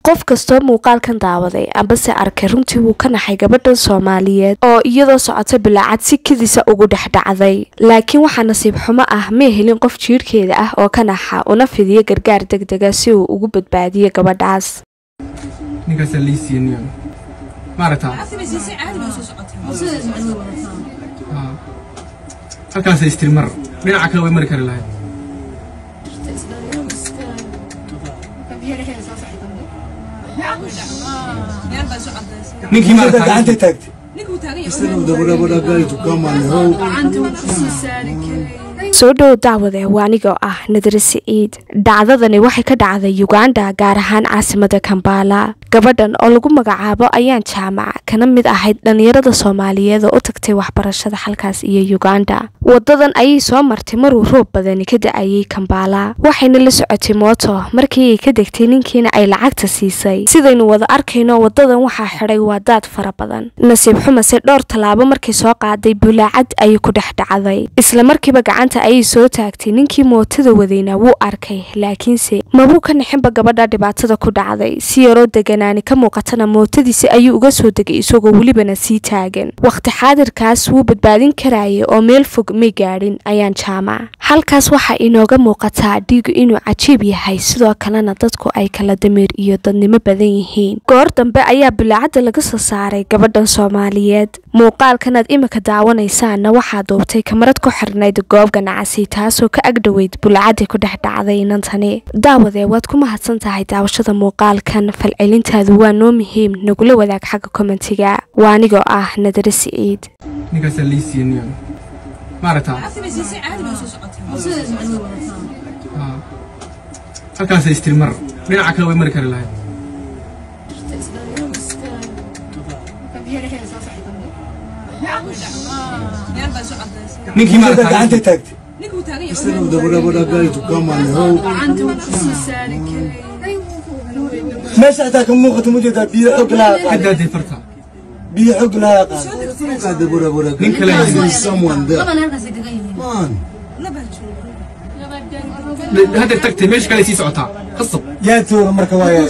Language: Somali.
qof kastoo muuqaalkan daawaday ambase arkay runtii wuu ka naxay gabadhan Soomaaliyeed oo iyadoo socota bilaacad si kidisa ugu dhaxdhacday laakiin waxa nasiib xumo ah ma helin qof jiirkeeda ah oo ka naxa una fidiyo gargaar degdeg ah si uu ugu badbaadiyo gabadhaas ninkaas liisiiniyo maarata halkaas istirmar dhinaca kale way mari kari lahayd ninkii ma gacanta taagtay ninkuu taagay soo dhow daawade waa aniga ah Nadira Saciid dhacdadani waxay ka dhacday Uganda gaar ahaan caasimadda Kampala gabadhan oo lagu magacaabo ayaan jaamac kana mid ahayd dhalinyarada Soomaaliyeed oo u tagtay waxbarashada halkaas iyo Uganda wadadan ayay soo martay maruu roob badan ka da'ayay Kampala waxayna la socotay mooto markii ay ka degtay ninkiina ay lacagta siisay sidaynu wada arkayno wadadan waxa xiray wadaad fara badan nasiib xumo se dhowr talaabo markii soo qaaday bulaacad ay ku dhaxdhacday isla markiiba gacanta ay soo taagtay ninkii mootada wadayna wuu arkay laakiinse mabuu ka naxinba gabadha dhibaatada ku dhacday si yaroo deganaani ka muuqatana mootadiisa ayuu uga soo degay isagoo walibana sii taagan waqti xaadirkaas wuu badbaadin karaayay oo meel fog ma gaadhin ayaan jaamac halkaas waxa inooga muuqataa dhiig inuu cajiib yahay sidoo kalena dadku ay kala dameer iyo dadnimo badan yihiin goor dambe ayaa bulaacada laga soo saaray gabadhan Soomaaliyeed muuqaalkanaad imika daawanaysaana waxaa duubtay kamarad ku xirnayd goob ganacsi taasoo ka agdhaweyd bulaacada ku dhaxdhacday inantani daawade waad ku mahadsan tahay daawashada muuqaalkan falcelintaadu waa noo muhiim nagula wadaag xagga commentiga waa aniga ah Nadira Saciid ninkaas liisiiniyo maarata halkaas istirmar dhinaca kale way mari kari lahayd ninkii ma gacanta taagtay ninkuu taagay meesha taa ka muuqato mujada biyo xog la hadda farta biyo xog la qaad bura nin kale someone there hadda tagtay meesha kale sii socotaa qasab yaa toora marka waaya